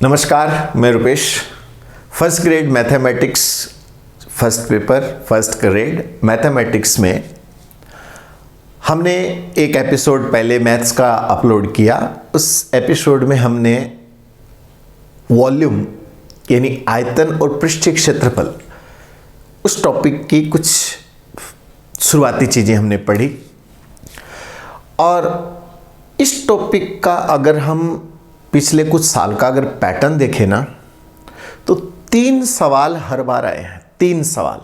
नमस्कार, मैं Rupesh. First grade mathematics first paper first grade mathematics में हमने एक एपिसोड पहले मैथ्स का अपलोड किया। उस एपिसोड में हमने वॉल्यूम यानी आयतन और पृष्ठीय क्षेत्रफल उस टॉपिक की कुछ शुरुआती चीज़ें हमने पढ़ी। और इस टॉपिक का अगर हम पिछले कुछ साल का अगर पैटर्न देखें ना, तो 3 सवाल हर बार आए हैं। 3 सवाल।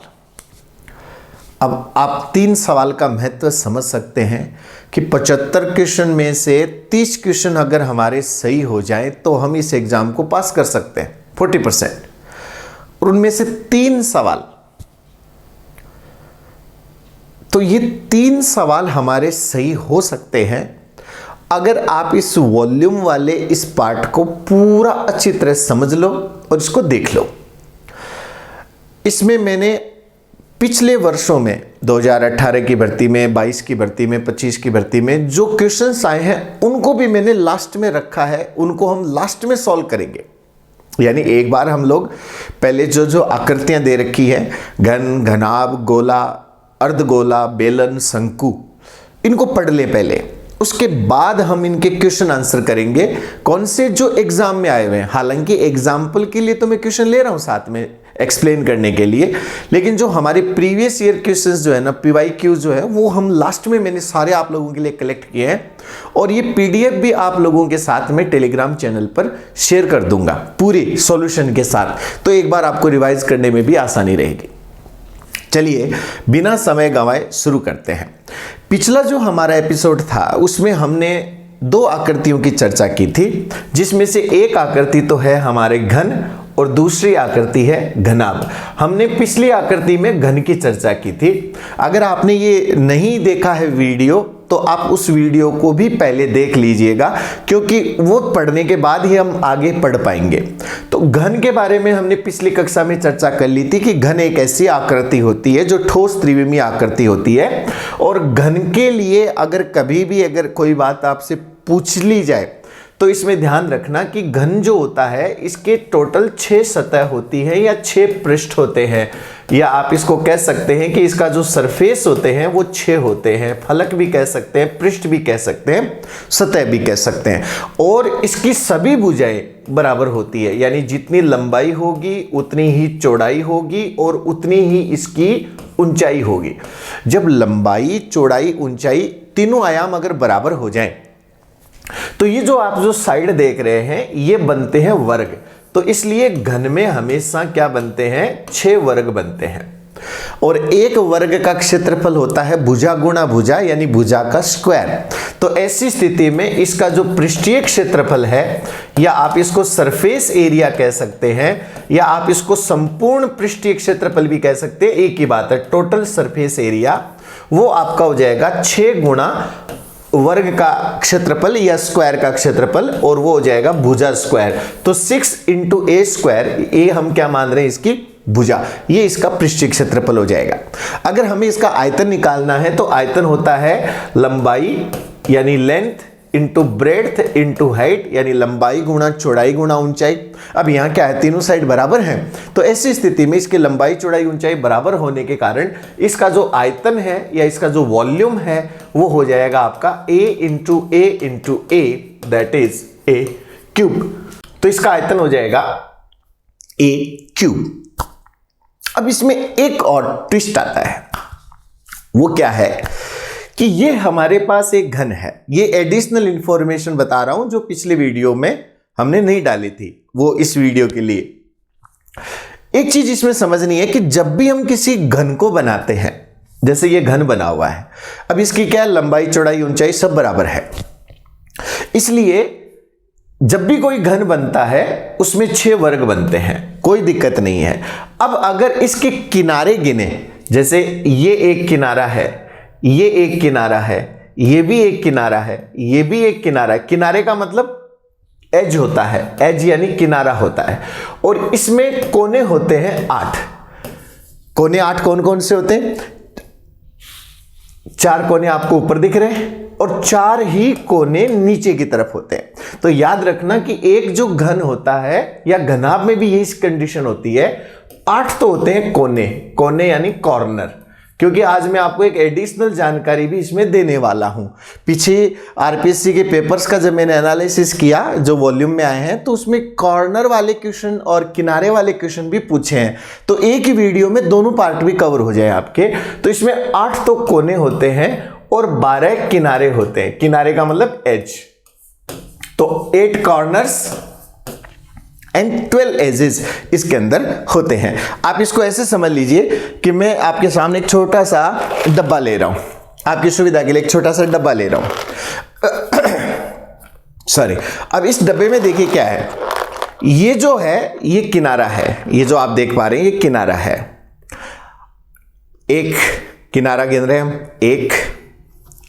अब आप 3 सवाल का महत्व समझ सकते हैं कि 75 क्वेश्चन में से 30 क्वेश्चन अगर हमारे सही हो जाए तो हम इस एग्जाम को पास कर सकते हैं 40%। और उनमें से 3 सवाल, तो ये 3 सवाल हमारे सही हो सकते हैं अगर आप इस वॉल्यूम वाले इस पार्ट को पूरा अच्छी तरह समझ लो और इसको देख लो। इसमें मैंने पिछले वर्षों में 2018 की भर्ती में, 22 की भर्ती में, 25 की भर्ती में जो क्वेश्चंस आए हैं उनको भी मैंने लास्ट में रखा है। उनको हम लास्ट में सॉल्व करेंगे। यानी एक बार हम लोग पहले जो आकृतियां दे रखी है, घन, घनाभ, गोला, अर्धगोला, बेलन, शंकु, इनको पढ़ ले पहले। उसके बाद हम इनके क्वेश्चन आंसर करेंगे कौन से जो एग्जाम में आए हुए हैं। हालांकि एग्जाम्पल के लिए तो मैं क्वेश्चन ले रहा हूं साथ में एक्सप्लेन करने के लिए, लेकिन जो हमारे प्रीवियस ईयर क्वेश्चंस जो है ना, PYQ जो है, वो हम लास्ट में मैंने सारे आप लोगों के लिए कलेक्ट किए हैं। और ये PDF भी आप लोगों के साथ में टेलीग्राम चैनल पर शेयर कर दूंगा पूरी सॉल्यूशन के साथ। तो एक बार आपको रिवाइज करने में भी आसानी रहेगी। चलिए बिना समय गंवाए शुरू करते हैं। पिछला जो हमारा एपिसोड था उसमें हमने 2 आकृतियों की चर्चा की थी, जिसमें से एक आकृति तो है हमारे घन और दूसरी आकृति है घनाभ। हमने पिछली आकृति में घन की चर्चा की थी। अगर आपने ये नहीं देखा है वीडियो तो आप उस वीडियो को भी पहले देख लीजिएगा, क्योंकि वो पढ़ने के बाद ही हम आगे पढ़ पाएंगे। तो घन के बारे में हमने पिछली कक्षा में चर्चा कर ली थी कि घन एक ऐसी आकृति होती है जो ठोस त्रिविमीय आकृति होती है। और घन के लिए अगर कभी भी अगर कोई बात आपसे पूछ ली जाए तो इसमें ध्यान रखना कि घन जो होता है इसके टोटल 6 सतह होती है या 6 पृष्ठ होते हैं, या आप इसको कह सकते हैं कि इसका जो सरफेस होते हैं वो 6 होते हैं। फलक भी कह सकते हैं, पृष्ठ भी कह सकते हैं, सतह भी कह सकते हैं। और इसकी सभी भुजाएं बराबर होती है, यानी जितनी लंबाई होगी उतनी ही चौड़ाई होगी और उतनी ही इसकी ऊंचाई होगी। जब लंबाई, चौड़ाई, ऊंचाई तीनों आयाम अगर बराबर हो जाएं तो ये जो आप जो साइड देख रहे हैं ये बनते हैं वर्ग। तो इसलिए घन में हमेशा क्या बनते हैं? 6 वर्ग बनते हैं। और एक वर्ग का क्षेत्रफल होता है भुजा गुणा भुजा, यानी भुजा का स्क्वायर। तो ऐसी स्थिति में इसका जो पृष्ठीय क्षेत्रफल है, या आप इसको सरफेस एरिया कह सकते हैं, या आप इसको संपूर्ण पृष्ठीय क्षेत्रफल भी कह सकते हैं, एक ही बात है। टोटल सरफेस एरिया वो आपका हो जाएगा 6 गुणा वर्ग का क्षेत्रफल या स्क्वायर का क्षेत्रफल, और वो हो जाएगा भुजा स्क्वायर। तो 6 × a स्क्वायर, ए हम क्या मान रहे हैं? इसकी भुजा। ये इसका पृष्ठीय क्षेत्रफल हो जाएगा। अगर हमें इसका आयतन निकालना है तो आयतन होता है लंबाई यानी length into breadth into height, यानी लंबाई गुणा चौड़ाई गुणा ऊंचाई। अब यहाँ क्या है? तीनों साइड बराबर हैं। तो ऐसी स्थिति में इसकी लंबाई, चौड़ाई, ऊंचाई बराबर होने के कारण इसका जो आयतन है या इसका जो वॉल्यूम है वो हो जाएगा आपका a × a that is a cube. तो इसका आयतन हो जाएगा a क्यूब। अब इसमें एक और ट्विस्ट आता है। वो क्या है कि ये हमारे पास एक घन है। ये एडिशनल इंफॉर्मेशन बता रहा हूं जो पिछले वीडियो में हमने नहीं डाली थी, वो इस वीडियो के लिए। एक चीज इसमें समझनी है कि जब भी हम किसी घन को बनाते हैं, जैसे ये घन बना हुआ है, अब इसकी क्या लंबाई, चौड़ाई, ऊंचाई सब बराबर है। इसलिए जब भी कोई घन बनता है उसमें 6 वर्ग बनते हैं, कोई दिक्कत नहीं है। अब अगर इसके किनारे गिने, जैसे ये एक किनारा है, ये एक किनारा है, ये भी एक किनारा है, ये भी एक किनारा है। किनारे का मतलब एज होता है, एज यानी किनारा होता है। और इसमें कोने होते हैं 8। कोने 8 कौन कौन से होते हैं? 4 कोने आपको ऊपर दिख रहे हैं और 4 ही कोने नीचे की तरफ होते हैं। तो याद रखना कि एक जो घन होता है या घनाभ में भी यही कंडीशन होती है, 8 तो होते हैं कोने, कोने यानी कॉर्नर। क्योंकि आज मैं आपको एक एडिशनल जानकारी भी इसमें देने वाला हूं। पीछे आरपीएससी के पेपर्स का जब मैंने एनालिसिस किया जो वॉल्यूम में आए हैं, तो उसमें कॉर्नर वाले क्वेश्चन और किनारे वाले क्वेश्चन भी पूछे हैं। तो एक ही वीडियो में दोनों पार्ट भी कवर हो जाए आपके। तो इसमें 8 तो कोने होते हैं और 12 किनारे होते हैं। किनारे का मतलब एज। तो 8 कॉर्नर्स एंड 12 एजेस इसके अंदर होते हैं। आप इसको ऐसे समझ लीजिए कि मैं आपके सामने एक छोटा सा डब्बा ले रहा हूं, आपकी सुविधा के लिए एक छोटा सा डब्बा ले रहा हूं। सॉरी। अब इस डब्बे में देखिए क्या है, ये जो है ये किनारा है, ये जो आप देख पा रहे हैं ये किनारा है। एक किनारा गिन रहे हैं हम,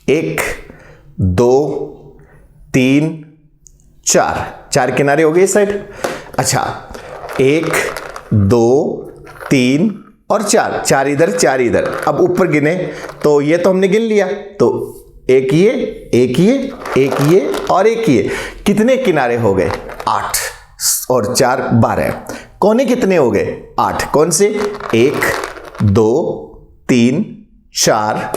1 2 3 4 किनारे हो गए इस साइड। अच्छा, 1 2 3 और 4 इधर 4 इधर। अब ऊपर गिने तो ये तो हमने गिन लिया, तो एक ये और एक ये। कितने किनारे हो गए? 8 और 4 12। कोने कितने हो गए? 8। कौन से? 1 2 3 4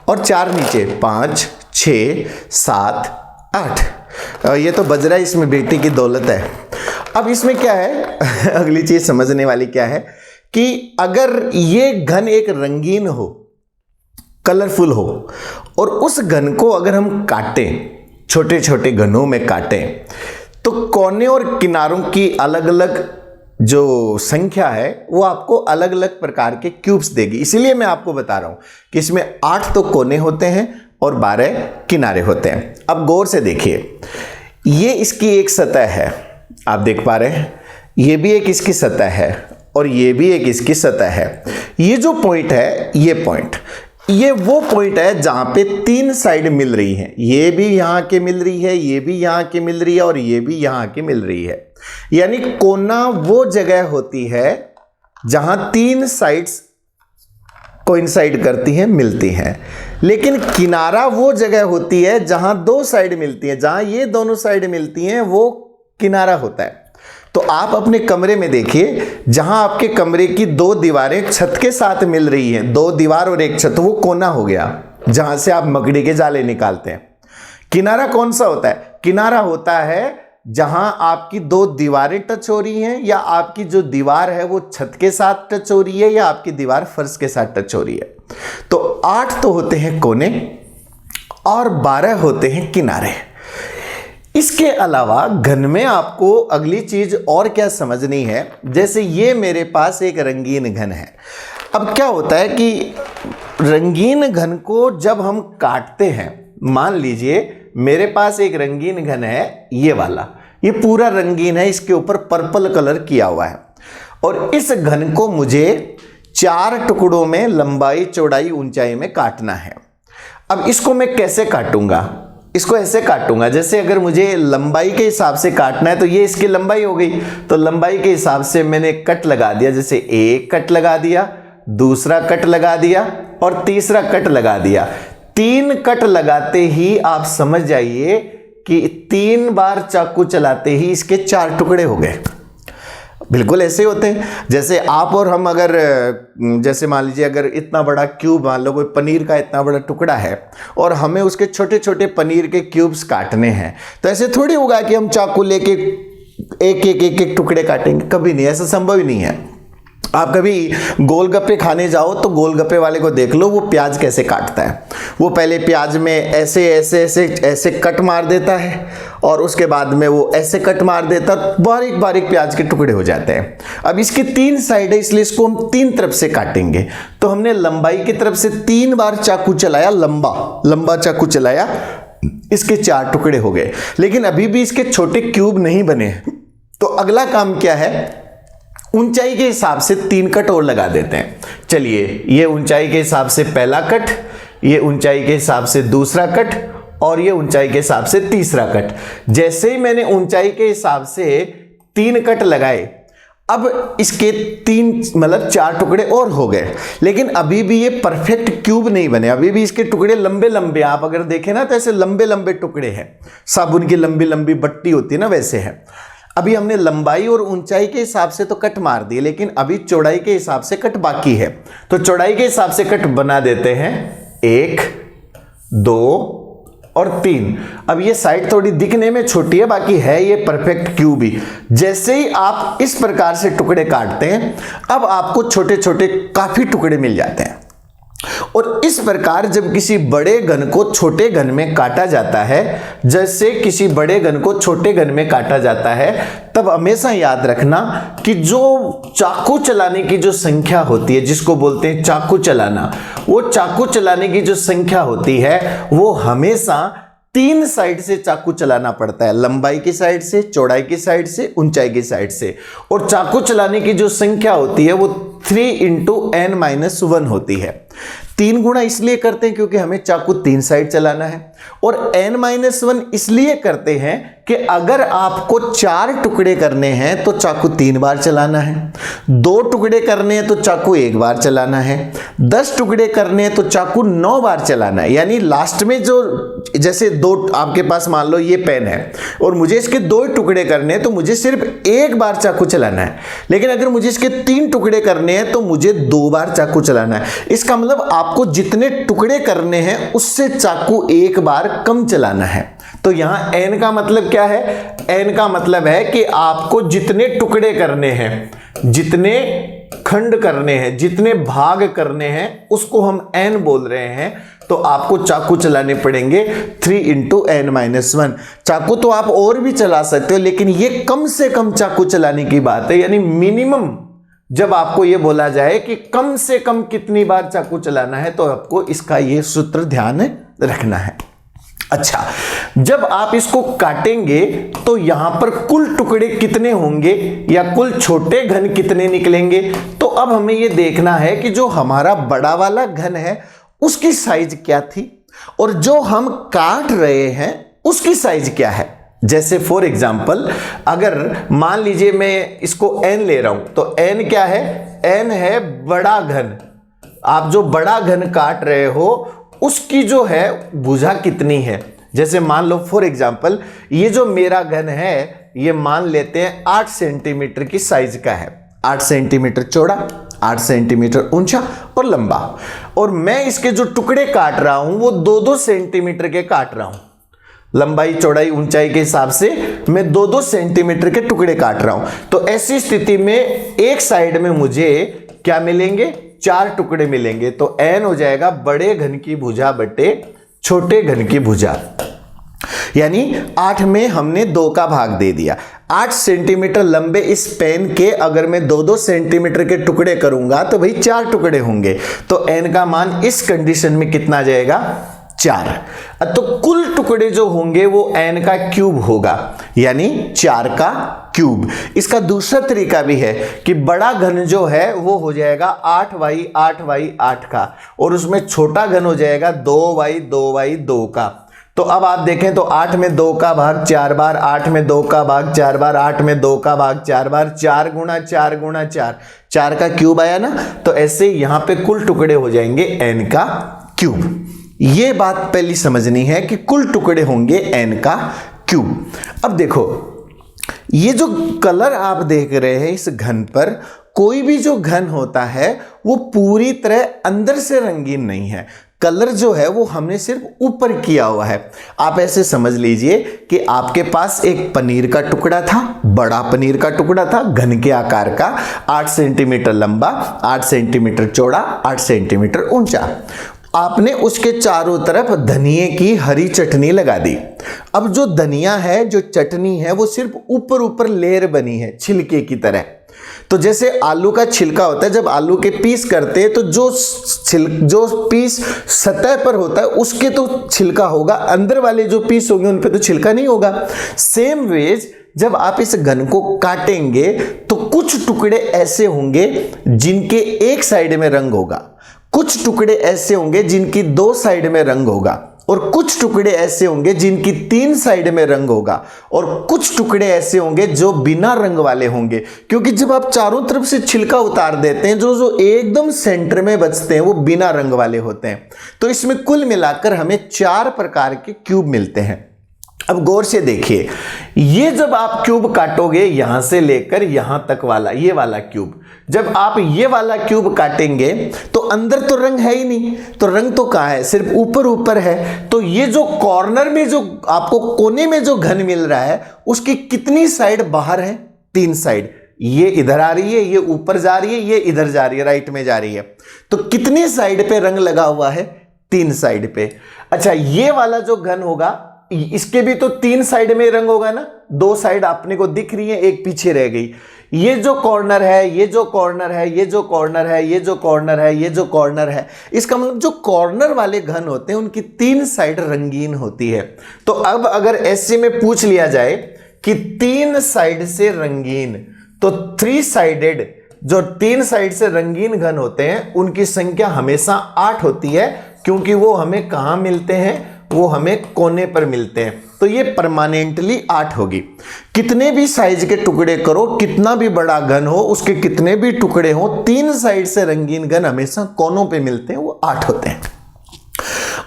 और 4 नीचे 5 6 7 8। ये तो बज रहा है, इसमें बेटी की दौलत है। अब इसमें क्या है अगली चीज समझने वाली क्या है कि अगर ये घन एक रंगीन हो, कलरफुल हो, और उस घन को अगर हम काटें, छोटे छोटे घनों में काटें, तो कोने और किनारों की अलग अलग जो संख्या है वो आपको अलग अलग प्रकार के क्यूब्स देगी। इसीलिए मैं आपको बता रहा हूं कि इसमें 8 तो कोने होते हैं और 12 किनारे होते हैं। अब गौर से देखिए, ये इसकी एक सतह है, आप देख पा रहे हैं, ये भी एक इसकी सतह है और ये भी एक इसकी सतह है। ये जो पॉइंट है, ये पॉइंट, ये वो पॉइंट है जहां पे 3 साइड मिल रही हैं। ये भी यहां के मिल रही है, ये भी यहां की मिल रही है और ये भी यहां की मिल रही है। यानी कोना वो जगह होती है जहां 3 साइड्स कोइंसाइड करती हैं, मिलती हैं। लेकिन किनारा वो जगह होती है जहां 2 साइड मिलती हैं, जहां ये दोनों साइड मिलती हैं वो किनारा होता है। तो आप अपने कमरे में देखिए, जहां आपके कमरे की 2 दीवारें छत के साथ मिल रही हैं, 2 दीवार और एक छत, वो कोना हो गया जहां से आप मकड़ी के जाले निकालते हैं। किनारा कौन सा होता है? किनारा होता है जहां आपकी 2 दीवारें टच हो रही हैं, या आपकी जो दीवार है वो छत के साथ टच हो रही है, या आपकी दीवार फर्श के साथ टच हो रही है। तो 8 तो होते हैं कोने और 12 होते हैं किनारे। इसके अलावा घन में आपको अगली चीज और क्या समझनी है, जैसे ये मेरे पास एक रंगीन घन है। अब क्या होता है कि रंगीन घन को जब हम काटते हैं, मान लीजिए मेरे पास एक रंगीन घन है, ये वाला, ये पूरा रंगीन है, इसके ऊपर पर्पल कलर किया हुआ है, और इस घन को मुझे 4 टुकड़ों में लंबाई चौड़ाई ऊंचाई में काटना है। अब इसको मैं कैसे काटूंगा? इसको ऐसे काटूंगा, जैसे अगर मुझे लंबाई के हिसाब से काटना है तो ये इसकी लंबाई हो गई, तो लंबाई के हिसाब से मैंने कट लगा दिया। जैसे एक कट लगा दिया, दूसरा कट लगा दिया और तीसरा कट लगा दिया। 3 कट लगाते ही आप समझ जाइए कि 3 बार चाकू चलाते ही इसके 4 टुकड़े हो गए। बिल्कुल ऐसे होते हैं जैसे आप और हम, अगर जैसे मान लीजिए अगर इतना बड़ा क्यूब, मान लो कोई पनीर का इतना बड़ा टुकड़ा है और हमें उसके छोटे छोटे पनीर के क्यूब्स काटने हैं, तो ऐसे थोड़ी होगा कि हम चाकू लेके एक टुकड़े काटेंगे, कभी नहीं, ऐसा संभव ही नहीं है। आप कभी गोलगप्पे खाने जाओ तो गोलगप्पे वाले को देख लो वो प्याज कैसे काटता है। वो पहले प्याज में ऐसे ऐसे ऐसे ऐसे कट मार देता है और उसके बाद में वो ऐसे कट मार देता है, बारीक बारीक प्याज के टुकड़े हो जाते हैं। अब इसकी 3 साइड है, इसलिए इसको हम 3 तरफ से काटेंगे। तो हमने लंबाई की तरफ से 3 बार चाकू चलाया, लंबा चाकू चलाया, इसके 4 टुकड़े हो गए। लेकिन अभी भी इसके छोटे क्यूब नहीं बने। तो अगला काम क्या है, ऊंचाई के हिसाब से 3 कट और लगा देते हैं। चलिए, ये ऊंचाई के हिसाब से पहला कट, ये ऊंचाई के हिसाब से दूसरा कट और ये ऊंचाई के हिसाब से तीसरा कट। जैसे ही मैंने ऊंचाई के हिसाब से 3 कट लगाए, अब इसके तीन मतलब चार टुकड़े और हो गए, लेकिन अभी भी ये परफेक्ट क्यूब नहीं बने, अभी भी इसके टुकड़े लंबे लंबे, आप अगर देखें ना तो ऐसे लंबे लंबे टुकड़े हैं, साबुन की लंबी लंबी बट्टी होती है ना वैसे है। अभी हमने लंबाई और ऊंचाई के हिसाब से तो कट मार दिए, लेकिन अभी चौड़ाई के हिसाब से कट बाकी है। तो चौड़ाई के हिसाब से कट बना देते हैं 1 2 और 3। अब ये साइड थोड़ी दिखने में छोटी है, बाकी है ये परफेक्ट क्यूब ही। जैसे ही आप इस प्रकार से टुकड़े काटते हैं, अब आपको छोटे छोटे काफी टुकड़े मिल जाते हैं। और इस प्रकार जब किसी बड़े घन को छोटे घन में काटा जाता है, जैसे किसी बड़े घन को छोटे घन में काटा जाता है, तब हमेशा याद रखना कि जो चाकू चलाने की जो संख्या होती है, जिसको बोलते हैं चाकू चलाना, वो चाकू चलाने की जो संख्या होती है वो हमेशा 3 साइड से चाकू चलाना पड़ता है, लंबाई की साइड से, चौड़ाई की साइड से, ऊंचाई की साइड से। और चाकू चलाने की जो संख्या होती है वो 3 × n-1 होती है। 3 गुणा इसलिए करते हैं क्योंकि हमें चाकू 3 साइड चलाना है, और n-1 इसलिए करते हैं कि अगर आपको 4 टुकड़े करने हैं तो चाकू 3 बार चलाना है, 2 टुकड़े करने हैं तो चाकू 1 बार चलाना है, 10 टुकड़े करने हैं तो चाकू 9 बार चलाना है। यानी लास्ट में जो, जैसे 2 आपके पास मान लो ये पेन है और मुझे इसके 2 टुकड़े करने हैं तो मुझे सिर्फ 1 बार चाकू चलाना है, लेकिन अगर मुझे इसके 3 टुकड़े करने हैं तो मुझे 2 बार चाकू चलाना है। इसका मतलब आपको जितने टुकड़े करने हैं उससे चाकू 1 बार कम चलाना है। तो यहां n का मतलब क्या है? n का मतलब है कि आपको जितने टुकड़े करने हैं, जितने खंड करने हैं, जितने भाग करने हैं, उसको हम n बोल रहे हैं। तो आपको चाकू चलाने पड़ेंगे 3 × n-1। चाकू तो आप और भी चला सकते हो, लेकिन ये कम से कम चाकू चलाने की बात है, यानी मिनिमम। जब आपको ये बोला जाए कि कम से कम कितनी बार चाकू चलाना है, तो आपको इसका ये सूत्र ध्यान रखना है। अच्छा, जब आप इसको काटेंगे तो यहां पर कुल टुकड़े कितने होंगे या कुल छोटे घन कितने निकलेंगे? तो अब हमें ये देखना है कि जो हमारा बड़ा वाला घन है उसकी साइज क्या थी और जो हम काट रहे हैं उसकी साइज क्या है। जैसे फॉर एग्जाम्पल, अगर मान लीजिए मैं इसको n ले रहा हूं, तो n क्या है? n है बड़ा घन। आप जो बड़ा घन काट रहे हो उसकी जो है भुजा कितनी है। जैसे मान लो फॉर एग्जाम्पल, ये जो मेरा घन है ये मान लेते हैं 8 सेंटीमीटर की साइज का है, 8 सेंटीमीटर चौड़ा, 8 सेंटीमीटर ऊंचा और लंबा। और मैं इसके जो टुकड़े काट रहा हूं वो 2-2 सेंटीमीटर के काट रहा हूं, लंबाई चौड़ाई ऊंचाई के हिसाब से मैं 2-2 सेंटीमीटर के टुकड़े काट रहा हूं। तो ऐसी स्थिति में एक साइड में मुझे क्या मिलेंगे? 4 टुकड़े मिलेंगे। तो n हो जाएगा बड़े घन की भुजा बटे छोटे घन की भुजा, यानी 8 में हमने 2 का भाग दे दिया। 8 सेंटीमीटर लंबे इस पेन के अगर मैं 2-2 सेंटीमीटर के टुकड़े करूंगा तो भाई 4 टुकड़े होंगे। तो n का मान इस कंडीशन में कितना जाएगा? 4। तो कुल टुकड़े जो होंगे वो n का क्यूब होगा, यानी 4 का क्यूब। इसका दूसरा तरीका भी है कि बड़ा घन जो है वो हो जाएगा 8y का, और उसमें छोटा घन हो जाएगा 2y का। तो अब आप देखें तो 8 में 2 का भाग 4 बार, 8 में 2 का भाग 4 बार, 8 में 2 का भाग 4 बार, 4 गुणा 4 गुणा 4, 4 का क्यूब आया ना। तो ऐसे यहां पे कुल टुकड़े हो जाएंगे n का क्यूब। ये बात पहली समझनी है कि कुल टुकड़े होंगे n का क्यूब। अब देखो, ये जो कलर आप देख रहे हैं इस घन पर, कोई भी जो घन होता है वो पूरी तरह अंदर से रंगीन नहीं है। कलर जो है वो हमने सिर्फ ऊपर किया हुआ है। आप ऐसे समझ लीजिए कि आपके पास एक पनीर का टुकड़ा था, बड़ा पनीर का टुकड़ा था, घन के आकार का, 8 सेंटीमीटर लंबा, 8 सेंटीमीटर चौड़ा, 8 सेंटीमीटर ऊंचा। आपने उसके चारों तरफ धनिये की हरी चटनी लगा दी। अब जो धनिया है, जो चटनी है, वो सिर्फ ऊपर ऊपर लेयर बनी है छिलके की तरह। तो जैसे आलू का छिलका होता है, जब आलू के पीस करते हैं तो जो पीस सतह पर होता है उसके तो छिलका होगा, अंदर वाले जो पीस होंगे उन पे तो छिलका नहीं होगा। सेम वेज जब आप इस घन को काटेंगे तो कुछ टुकड़े ऐसे होंगे जिनके एक साइड में रंग होगा, कुछ टुकड़े ऐसे होंगे जिनकी 2 साइड में रंग होगा, और कुछ टुकड़े ऐसे होंगे जिनकी 3 साइड में रंग होगा, और कुछ टुकड़े ऐसे होंगे जो बिना रंग वाले होंगे। क्योंकि जब आप चारों तरफ से छिलका उतार देते हैं, जो जो एकदम सेंटर में बचते हैं वो बिना रंग वाले होते हैं। तो इसमें कुल मिलाकर हमें 4 प्रकार के क्यूब मिलते हैं। अब गौर से देखिए, ये जब आप क्यूब काटोगे यहां से लेकर यहां तक वाला, ये वाला क्यूब, जब आप ये वाला क्यूब काटेंगे तो अंदर तो रंग है ही नहीं, तो रंग तो कहां है, सिर्फ ऊपर ऊपर है। तो ये जो कॉर्नर में जो आपको कोने में जो घन मिल रहा है उसकी कितनी साइड बाहर है, 3 साइड। ये इधर आ रही है, ये ऊपर जा रही है, ये इधर जा रही है, राइट में जा रही है। तो कितनी साइड पे रंग लगा हुआ है, 3 साइड पे। अच्छा, ये वाला जो घन होगा इसके भी तो 3 साइड में रंग होगा ना, 2 साइड अपने को दिख रही है, एक पीछे रह गई। ये जो कॉर्नर है, ये जो कॉर्नर है, ये जो कॉर्नर है, ये जो कॉर्नर है, ये जो कॉर्नर है, इसका मतलब जो कॉर्नर वाले घन होते हैं उनकी 3 साइड रंगीन होती है। तो अब अगर ऐसे में पूछ लिया जाए कि 3 साइड से रंगीन, तो 3 साइडेड, जो 3 साइड से रंगीन घन होते हैं उनकी संख्या हमेशा 8 होती है, क्योंकि वो हमें कहां मिलते हैं, वो हमें कोने पर मिलते हैं। तो ये परमानेंटली 8 होगी। कितने भी साइज के टुकड़े करो, कितना भी बड़ा घन हो, उसके कितने भी टुकड़े हो, 3 साइड से रंगीन घन हमेशा कोनों पे मिलते हैं, वो 8 होते हैं।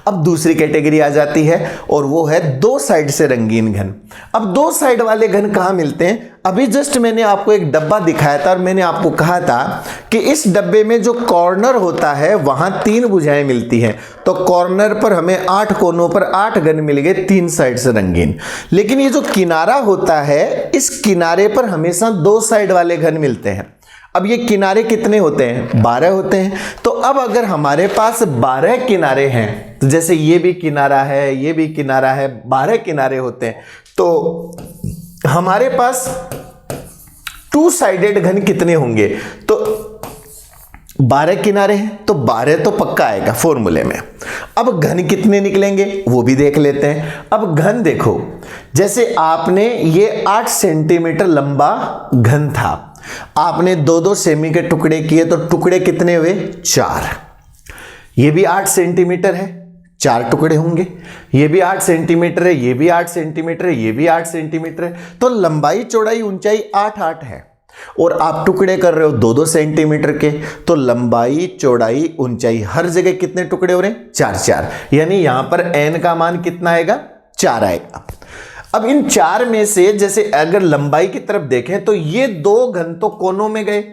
अब दूसरी कैटेगरी आ जाती है और वो है 2 साइड से रंगीन घन। अब 2 साइड वाले घन कहां मिलते हैं, अभी जस्ट मैंने आपको एक डब्बा दिखाया था और मैंने आपको कहा था कि इस डब्बे में जो कॉर्नर होता है वहां 3 भुजाएं मिलती हैं। तो कॉर्नर पर हमें 8 कोनों पर 8 घन मिल गए, 3 साइड से रंगीन। लेकिन ये जो किनारा होता है, इस किनारे पर हमेशा 2 साइड वाले घन मिलते हैं। अब ये किनारे कितने होते हैं, 12 होते हैं। तो अब अगर हमारे पास 12 किनारे हैं, तो जैसे ये भी किनारा है, ये भी किनारा है, 12 किनारे होते हैं, तो हमारे पास 2 साइडेड घन कितने होंगे, तो 12 किनारे हैं तो 12 तो पक्का आएगा फॉर्मूले में। अब घन कितने निकलेंगे वो भी देख लेते हैं। अब घन देखो, जैसे आपने ये 8 सेंटीमीटर लंबा घन था, आपने 2-2 सेमी के टुकड़े किए, तो टुकड़े कितने हुए, 4। ये भी 8 सेंटीमीटर है, 4 टुकड़े होंगे। ये भी 8 सेंटीमीटर है, ये भी 8 सेंटीमीटर है, ये भी 8 सेंटीमीटर है। तो लंबाई चौड़ाई ऊंचाई 8-8 है, और आप टुकड़े कर रहे हो 2-2 सेंटीमीटर के, तो लंबाई चौड़ाई ऊंचाई हर जगह कितने टुकड़े हो रहे हैं, 4-4। यानी यहां पर n का मान कितना आएगा, 4 आएगा। अब इन 4 में से जैसे अगर लंबाई की तरफ देखें तो ये 2 घन तो कोनों में गए,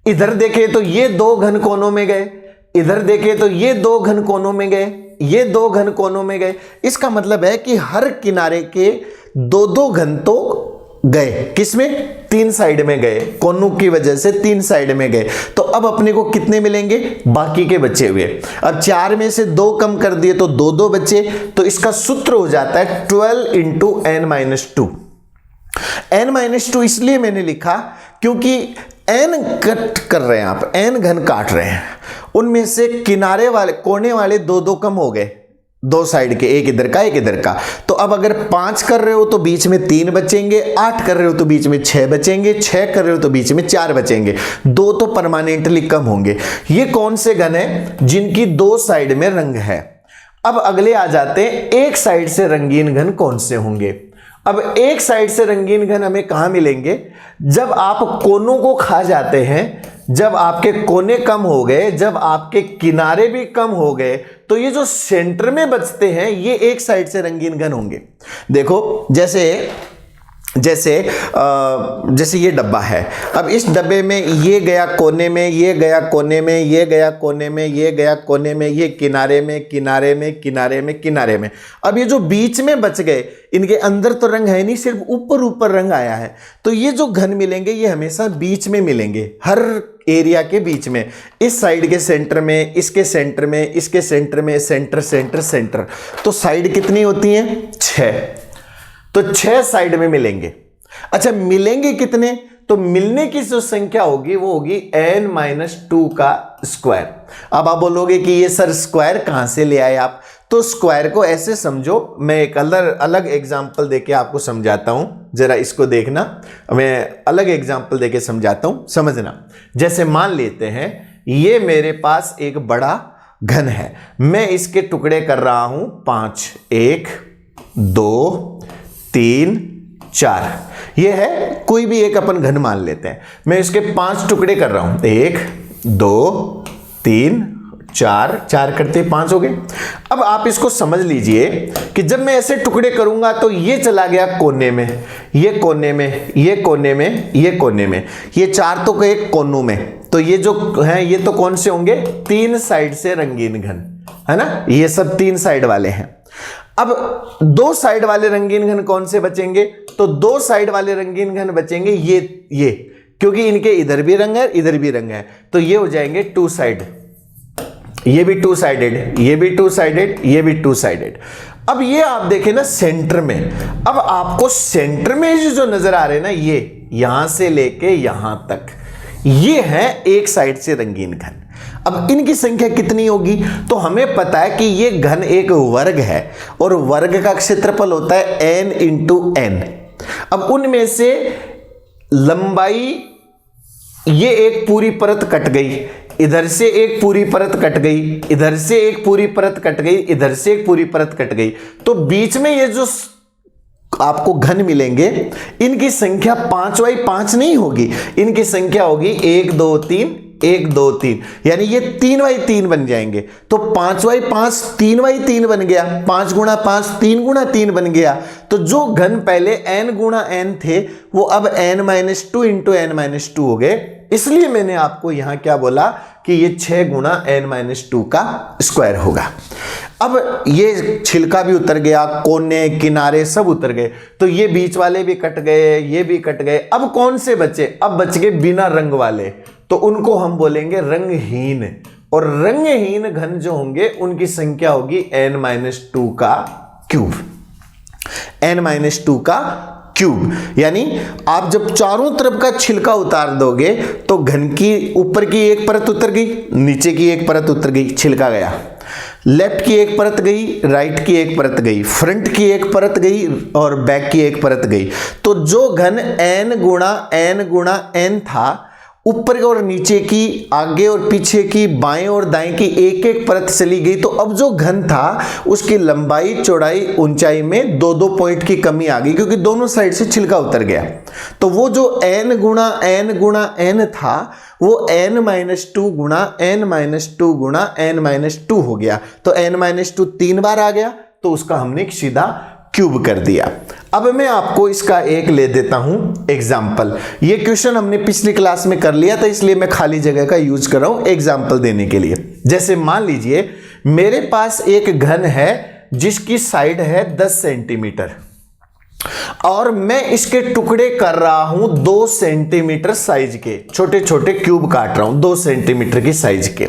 इधर देखें तो ये 2 घन कोनों में गए, इधर देखें तो ये 2 घन कोनों में गए, ये 2 घन कोनों में गए। इसका मतलब है कि हर किनारे के 2-2 घन तो गए, किसमें, 3 साइड में गए, कोनों की वजह से 3 साइड में गए। तो अब अपने को कितने मिलेंगे, बाकी के बचे हुए। अब 4 में से 2 कम कर दिए तो 2-2 बचे। तो इसका सूत्र हो जाता है 12 × n-2। n-2 इसलिए मैंने लिखा क्योंकि n कट कर रहे हैं आप, n घन काट रहे हैं, उनमें से किनारे वाले, कोने वाले 2-2 कम हो गए, 2 साइड के, एक इधर का एक इधर का। तो अब अगर 5 कर रहे हो तो बीच में 3 बचेंगे, 8 कर रहे हो तो बीच में 6 बचेंगे, 6 कर रहे हो तो बीच में 4 बचेंगे, 2 तो परमानेंटली कम होंगे। ये कौन से घन है, जिनकी 2 साइड में रंग है। अब अगले आ जाते हैं, एक साइड से रंगीन घन कौन से होंगे। अब एक साइड से रंगीन घन हमें कहां मिलेंगे, जब आप कोनों को खा जाते हैं, जब आपके कोने कम हो गए, जब आपके किनारे भी कम हो गए, तो ये जो सेंटर में बचते हैं ये एक साइड से रंगीन घन होंगे। देखो जैसे ये डब्बा है, अब इस डब्बे में ये गया कोने में, ये गया कोने में, ये गया कोने में, ये गया कोने में, ये किनारे में, किनारे में, किनारे में, किनारे में। अब ये जो बीच में बच गए, इनके अंदर तो रंग है नहीं, सिर्फ ऊपर ऊपर रंग आया है। तो ये जो घन मिलेंगे ये हमेशा बीच में मिलेंगे, हर एरिया के बीच में, इस साइड के सेंटर में, इसके सेंटर में, इसके सेंटर में, सेंटर सेंटर सेंटर। तो साइड कितनी होती हैं, 6। तो 6 साइड में मिलेंगे। अच्छा, मिलेंगे कितने, तो मिलने की जो संख्या होगी वो होगी n-2 का स्क्वायर। अब आप बोलोगे कि ये सर स्क्वायर कहां से ले आए आप, तो स्क्वायर को ऐसे समझो, मैं एक अलग एग्जांपल देके आपको समझाता हूं, जरा इसको देखना, मैं अलग एग्जांपल देके समझाता हूं, समझना। जैसे मान लेते हैं ये मेरे पास एक बड़ा घन है। मैं इसके टुकड़े कर रहा हूं 5, 1 2 3 4। यह है, कोई भी एक अपन घन मान लेते हैं। मैं इसके 5 टुकड़े कर रहा हूं, 1 2 3 4, 4 करते 5 हो गए। अब आप इसको समझ लीजिए कि जब मैं ऐसे टुकड़े करूंगा तो ये चला गया कोने में, ये कोने में, ये कोने में, ये कोने में, ये 4 तो गए कोनों में। तो ये जो है ये तो कौन से होंगे, 3 साइड से रंगीन घन, है ना। ये सब 3 साइड वाले हैं। अब 2 साइड वाले रंगीन घन कौन से बचेंगे, तो 2 साइड वाले रंगीन घन बचेंगे ये, क्योंकि इनके इधर भी रंग है इधर भी रंग है, तो ये हो जाएंगे 2 साइड। ये भी 2 साइडेड, ये भी 2 साइडेड, ये भी 2 साइडेड। अब ये आप देखें ना सेंटर में, अब आपको सेंटर में जो नजर आ रहे हैं ना, ये यहां से लेके यहां तक, ये है एक साइड से रंगीन घन। अब इनकी संख्या कितनी होगी, तो हमें पता है कि ये घन एक वर्ग है और वर्ग का क्षेत्रफल होता है n इंटू n। अब उनमें से लंबाई, ये एक पूरी परत कट गई, इधर से एक पूरी परत कट गई, इधर से एक पूरी परत कट गई, इधर से एक पूरी परत कट गई, तो बीच में ये जो आपको घन मिलेंगे इनकी संख्या 5x5 नहीं होगी, इनकी संख्या होगी 1 2 3 1 2 3, यानी ये 3x3 बन जाएंगे। तो 5x5 3x3 बन गया, 5 गुणा 5 3 गुणा 3 बन गया। तो जो घन पहले n गुणा n थे वो अब n-2 इंटू n-2 हो गए। इसलिए मैंने आपको यहां क्या बोला कि ये 6 गुणा n-2 का स्क्वायर होगा। अब ये छिलका भी उतर गया, कोने किनारे सब उतर गए, तो ये बीच वाले भी कट गए, ये भी कट गए। अब कौन से बचे, अब बच गए बिना रंग वाले, तो उनको हम बोलेंगे रंगहीन। और रंगहीन घन जो होंगे उनकी संख्या होगी n-2 का क्यूब, n-2 का क्यूब। यानी आप जब चारों तरफ का छिलका उतार दोगे तो घन की ऊपर की एक परत उतर गई, नीचे की एक परत उतर गई, छिलका गया, लेफ्ट की एक परत गई, राइट की एक परत गई, फ्रंट की एक परत गई और बैक की एक परत गई। तो जो घन n गुणा n था, ऊपर और नीचे की, आगे और पीछे की, बाएं और दाएं की एक एक परत चली गई। तो अब जो घन था उसकी लंबाई चौड़ाई ऊंचाई में 2-2 पॉइंट की कमी आ गई, क्योंकि दोनों साइड से छिलका उतर गया। तो वो जो n गुणा n था वो n-2 गुणा n-2 गुणा n-2 हो गया। तो n-2 3 बार आ गया, तो उसका हमने एक सीधा क्यूब कर दिया। अब मैं आपको इसका एक ले देता हूं एग्जाम्पल। ये क्वेश्चन हमने पिछली क्लास में कर लिया था, इसलिए मैं खाली जगह का यूज कर रहा हूं एग्जाम्पल देने के लिए। जैसे मान लीजिए मेरे पास एक घन है जिसकी साइड है 10 सेंटीमीटर और मैं इसके टुकड़े कर रहा हूं 2 सेंटीमीटर साइज के, छोटे छोटे क्यूब काट रहा हूं 2 सेंटीमीटर की साइज के।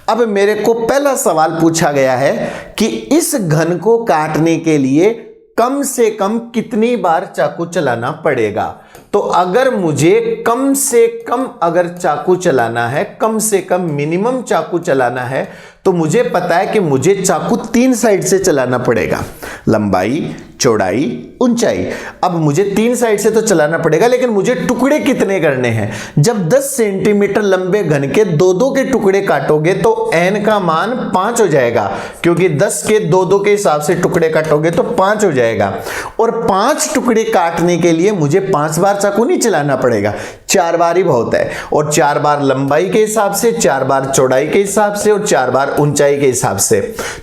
अब मेरे को पहला सवाल पूछा गया है कि इस घन को काटने के लिए कम से कम कितनी बार चाकू चलाना पड़ेगा। तो अगर मुझे कम से कम अगर चाकू चलाना है, कम से कम मिनिमम चाकू चलाना है, तो मुझे पता है कि मुझे चाकू 3 साइड से चलाना पड़ेगा, लंबाई चौड़ाई ऊंचाई। अब मुझे 3 साइड से तो चलाना पड़ेगा, लेकिन मुझे टुकड़े कितने करने हैं। जब 10 सेंटीमीटर लंबे घन के 2-2 के टुकड़े काटोगे तो n का मान 5 हो जाएगा, क्योंकि 10 के 2-2 के हिसाब से टुकड़े काटोगे तो 5 हो जाएगा। और 5 टुकड़े काटने के लिए मुझे 5 बार चाकू नहीं चलाना पड़ेगा, 4 बार ही बहुत है। और 4 बार लंबाई के हिसाब से, 4 बार चौड़ाई के हिसाब से और 4 बार ऊंचाई के हिसाब से।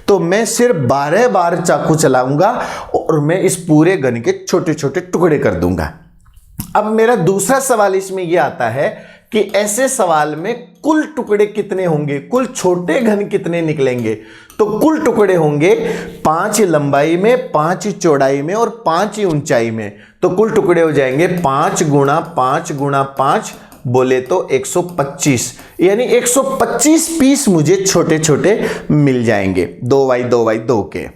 तो मैं सिर्फ 12 बार चाकू चलाऊंगा और मैं इस पूरे घन के छोटे छोटे टुकड़े कर दूंगा। अब मेरा दूसरा सवाल इसमें यह आता है कि ऐसे सवाल में कुल टुकड़े कितने होंगे, कुल छोटे घन कितने निकलेंगे। तो कुल टुकड़े होंगे 5 लंबाई में, 5 चौड़ाई में और 5 ऊंचाई में। तो कुल टुकड़े हो जाएंगे 5 गुणा 5 गुणा 5, बोले तो 125, यानी 125 पीस मुझे छोटे छोटे मिल जाएंगे 2x2x2 के।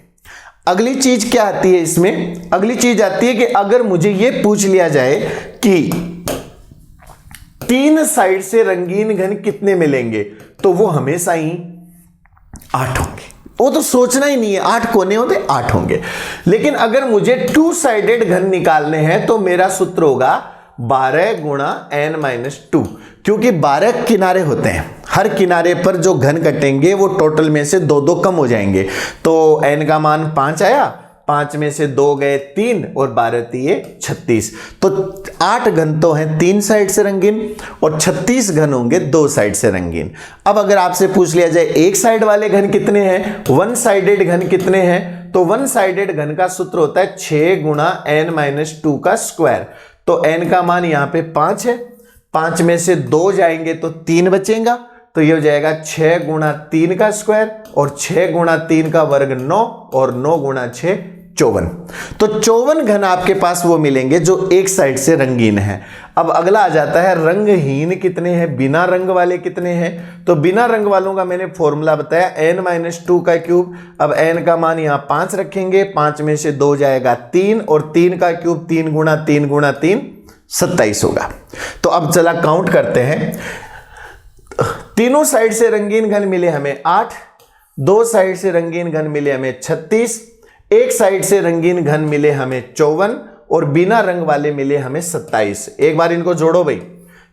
अगली चीज क्या आती है इसमें, अगली चीज आती है कि अगर मुझे यह पूछ लिया जाए कि 3 साइड से रंगीन घन कितने मिलेंगे, तो वो हमेशा ही 8 होंगे। वो तो सोचना ही नहीं है, 8 कोने होते 8 होंगे। लेकिन अगर मुझे 2 साइडेड घन निकालने हैं तो मेरा सूत्र होगा 12 गुणा n-2, क्योंकि 12 किनारे होते हैं, हर किनारे पर जो घन कटेंगे वो टोटल में से 2-2 कम हो जाएंगे। तो n का मान 5 आया, 5 में से 2 गए 3 और 12 तिये 36। तो 8 घन तो हैं 3 साइड से रंगीन और 36 घन होंगे 2 साइड से रंगीन। अब अगर आपसे पूछ लिया जाए एक साइड वाले घन कितने हैं, वन साइडेड घन कितने हैं, तो वन साइडेड घन का सूत्र होता है 6 गुणा n-2 का स्क्वायर। तो n का मान यहां पे 5 है, 5 में से 2 जाएंगे तो 3 बचेगा, तो ये हो जाएगा 6 गुणा 3 का स्क्वायर और 6 गुणा 3 का वर्ग 9 और 9 गुणा 6 54। तो 54 घन आपके पास वो मिलेंगे जो एक साइड से रंगीन है। अब अगला आ जाता है रंगहीन कितने हैं, बिना रंग वाले कितने हैं। तो बिना रंग वालों का मैंने फॉर्मूला बताया n-2 का क्यूब। अब n का मान यहाँ 5 रखेंगे, 5 में से 2 जाएगा 3 और 3 का क्यूब 3 गुणा 3 गुणा 3 27 होगा। तो अब चला काउंट करते हैं। तीनों साइड से रंगीन घन मिले हमें 8, 2 साइड से रंगीन घन मिले हमें 36, एक साइड से रंगीन घन मिले हमें 54 और बिना रंग वाले मिले हमें 27। एक बार इनको जोड़ो भाई,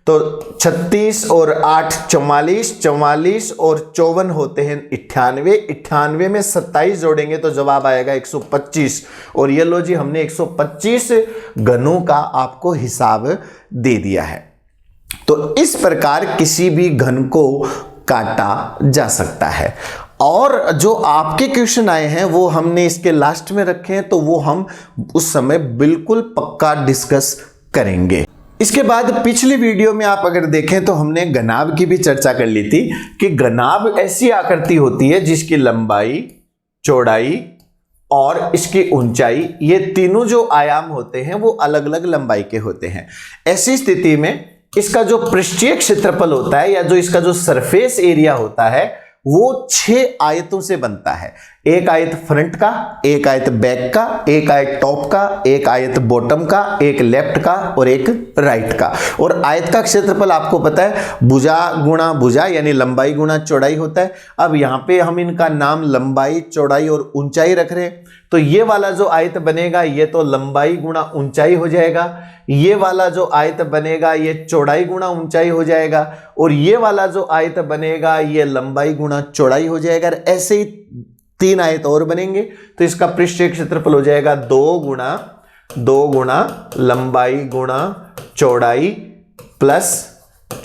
तो 36 और 8 44, 44 और 54 होते हैं 98, 98 में 27 जोड़ेंगे तो जवाब आएगा 125। और ये लो जी, हमने 125 घनों का आपको हिसाब दे दिया है। तो इस प्रकार किसी भी घन को काटा जा सकता है। और जो आपके क्वेश्चन आए हैं वो हमने इसके लास्ट में रखे हैं, तो वो हम उस समय बिल्कुल पक्का डिस्कस करेंगे। इसके बाद पिछली वीडियो में आप अगर देखें तो हमने घनाभ की भी चर्चा कर ली थी कि घनाभ ऐसी आकृति होती है जिसकी लंबाई, चौड़ाई और इसकी ऊंचाई, ये तीनों जो आयाम होते हैं वो अलग अलग लंबाई के होते हैं। ऐसी स्थिति में इसका जो पृष्ठीय क्षेत्रफल होता है या जो इसका जो सरफेस एरिया होता है वो 6 आयतों से बनता है। एक आयत फ्रंट का, एक आयत बैक का, एक आयत टॉप का, एक आयत बॉटम का, एक लेफ्ट का और एक राइट का। और आयत का क्षेत्रफल आपको पता है भुजा गुणा भुजा यानी लंबाई गुणा चौड़ाई होता है। अब यहाँ पे हम इनका नाम लंबाई, चौड़ाई और ऊंचाई रख रहे हैं। तो ये वाला जो आयत बनेगा ये तो लंबाई गुणा ऊंचाई हो जाएगा, ये वाला जो आयत बनेगा ये चौड़ाई गुणा ऊंचाई हो जाएगा और ये वाला जो आयत बनेगा ये लंबाई गुणा चौड़ाई हो जाएगा। ऐसे ही 3 आयत और बनेंगे तो इसका पृष्ठीय क्षेत्रफल हो जाएगा 2 गुणा लंबाई गुणा चौड़ाई प्लस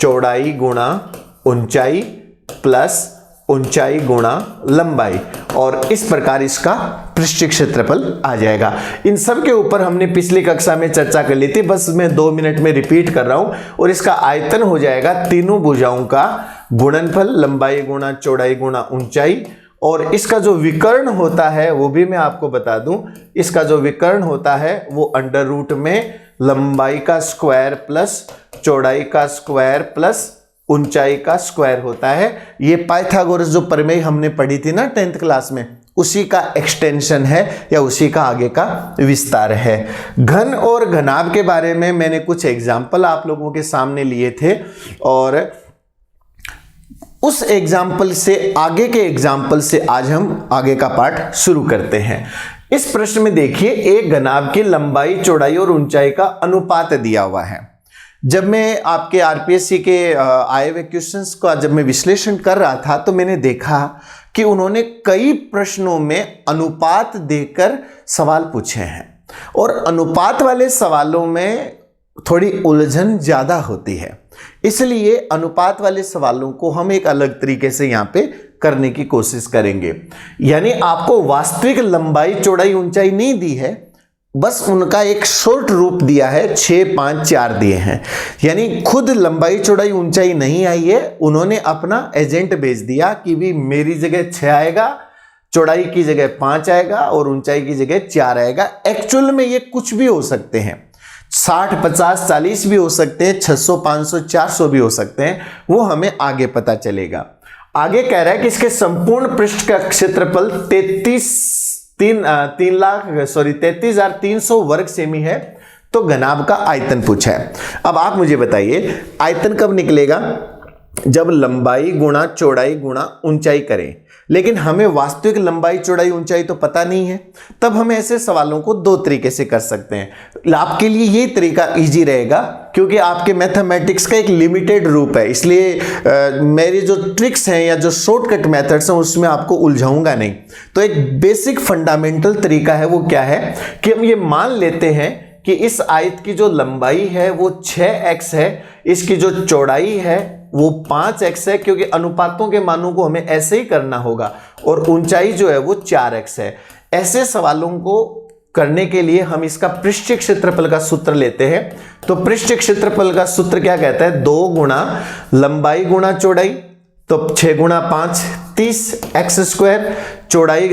चौड़ाई गुणा ऊंचाई प्लस ऊंचाई गुणा लंबाई, और इस प्रकार इसका पृष्ठीय क्षेत्रफल आ जाएगा। इन सब के ऊपर हमने पिछली कक्षा में चर्चा कर ली थी, बस मैं 2 मिनट में रिपीट कर रहा हूं। और इसका आयतन हो जाएगा तीनों भुजाओं का गुणनफल, लंबाई गुणा चौड़ाई गुणा ऊंचाई। और इसका जो विकर्ण होता है वो भी मैं आपको बता दूं, इसका जो विकर्ण होता है वो अंडर रूट में लंबाई का स्क्वायर प्लस चौड़ाई का स्क्वायर प्लस ऊंचाई का स्क्वायर होता है। ये पाइथागोरस जो प्रमेय हमने पढ़ी थी ना 10th क्लास में, उसी का एक्सटेंशन है या उसी का आगे का विस्तार है। घन और घनाभ के बारे में मैंने कुछ एग्जाम्पल आप लोगों के सामने लिए थे और उस एग्जाम्पल से आगे के एग्जाम्पल से आज हम आगे का पार्ट शुरू करते हैं। इस प्रश्न में देखिए, एक घनाभ की लंबाई, चौड़ाई और ऊंचाई का अनुपात दिया हुआ है। जब मैं आपके आरपीएससी के आए हुए क्वेश्चंस का जब मैं विश्लेषण कर रहा था तो मैंने देखा कि उन्होंने कई प्रश्नों में अनुपात देकर सवाल पूछे हैं और अनुपात वाले सवालों में थोड़ी उलझन ज़्यादा होती है, इसलिए अनुपात वाले सवालों को हम एक अलग तरीके से यहाँ पे करने की कोशिश करेंगे। यानी आपको वास्तविक लंबाई, चौड़ाई, ऊंचाई नहीं दी है, बस उनका एक शॉर्ट रूप दिया है, 6, 5, 4 दिए हैं। यानी खुद लंबाई, चौड़ाई, ऊंचाई नहीं आई है, उन्होंने अपना एजेंट भेज दिया कि भी मेरी जगह 6 आएगा, चौड़ाई की जगह 5 आएगा और ऊंचाई की जगह 4 आएगा। एक्चुअल में ये कुछ भी हो सकते हैं, 60, 50, 40 भी हो सकते हैं, 600, 500, 400 भी हो सकते हैं, वो हमें आगे पता चलेगा। आगे कह रहा है कि इसके संपूर्ण पृष्ठ का क्षेत्रफल 33,300 वर्ग सेमी है, तो घनाभ का आयतन पूछा है। अब आप मुझे बताइए आयतन कब निकलेगा? जब लंबाई गुणा चौड़ाई गुणा ऊंचाई करें। लेकिन हमें वास्तविक लंबाई चौड़ाई ऊंचाई तो पता नहीं है, तब हम ऐसे सवालों को दो तरीके से कर सकते हैं। आपके लिए ये तरीका इजी रहेगा क्योंकि आपके मैथमेटिक्स का एक लिमिटेड रूप है, इसलिए मेरी जो ट्रिक्स हैं या जो शॉर्टकट मेथड्स हैं उसमें आपको उलझाऊंगा नहीं। तो एक बेसिक फंडामेंटल तरीका है, वो क्या है कि हम ये मान लेते हैं कि इस आयत की जो लंबाई है वो 6x है, इसकी जो चौड़ाई है वो 5x है, क्योंकि अनुपातों के मानों को हमें ऐसे ही करना होगा, और ऊंचाई जो है वो 4x है। ऐसे सवालों को करने के लिए हम इसका पृष्ठीय क्षेत्रफल का सूत्र लेते हैं। तो पृष्ठीय क्षेत्रफल का सूत्र क्या कहता है, 2 गुणा लंबाई गुणा चौड़ाई, तो 6 गुणा 5 30x स्क्वायर, चौड़ाई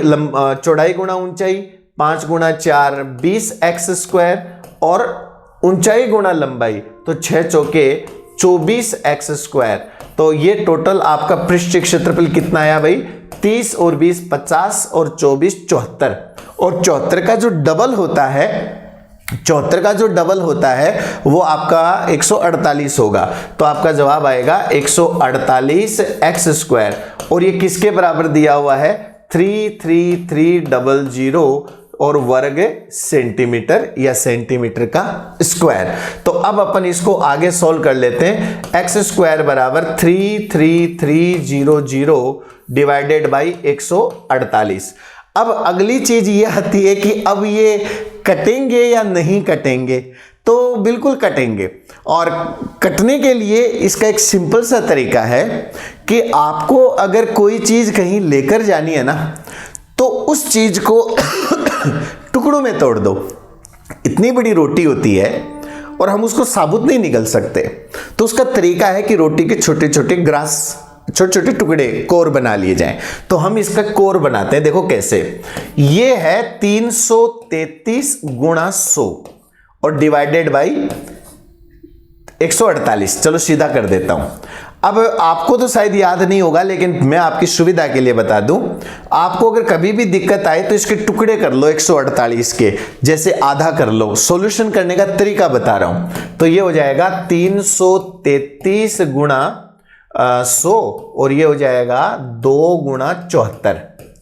गुणा ऊंचाई 5 गुणा 4 20x स्क्वायर, और ऊंचाई गुणा लंबाई तो 6 चौके 24x स्क्वायर। तो ये टोटल आपका पृष्ठीय क्षेत्रफल कितना आया भाई, 30 और 20 50 और 24 74, और 74 का जो डबल होता है, 74 का जो डबल होता है वो आपका 148 होगा। तो आपका जवाब आएगा 148x स्क्वायर, और ये किसके बराबर दिया हुआ है, 33300 और वर्ग सेंटीमीटर या सेंटीमीटर का स्क्वायर। तो अब अपन इसको आगे सॉल्व कर लेते हैं। x स्क्वायर बराबर 33300 डिवाइडेड बाई 148। अब अगली चीज ये आती है कि अब ये कटेंगे या नहीं कटेंगे, तो बिल्कुल कटेंगे, और कटने के लिए इसका एक सिंपल सा तरीका है कि आपको अगर कोई चीज कहीं लेकर जानी है ना, तो उस चीज को टुकड़ों में तोड़ दो। इतनी बड़ी रोटी होती है और हम उसको साबुत नहीं निगल सकते, तो उसका तरीका है कि रोटी के छोटे छोटे छोटे छोटे टुकड़े कोर बना लिए जाएं। तो हम इसका कोर बनाते हैं, देखो कैसे। ये है 333 गुणा 100 और डिवाइडेड बाई 148। चलो सीधा कर देता हूं। अब आपको तो शायद याद नहीं होगा, लेकिन मैं आपकी सुविधा के लिए बता दूं, आपको अगर कभी भी दिक्कत आए तो इसके टुकड़े कर लो 148 के, जैसे आधा कर लो। सॉल्यूशन करने का तरीका बता रहा हूं। तो ये हो जाएगा 333 गुणा 100 और ये हो जाएगा 2 गुणा 74,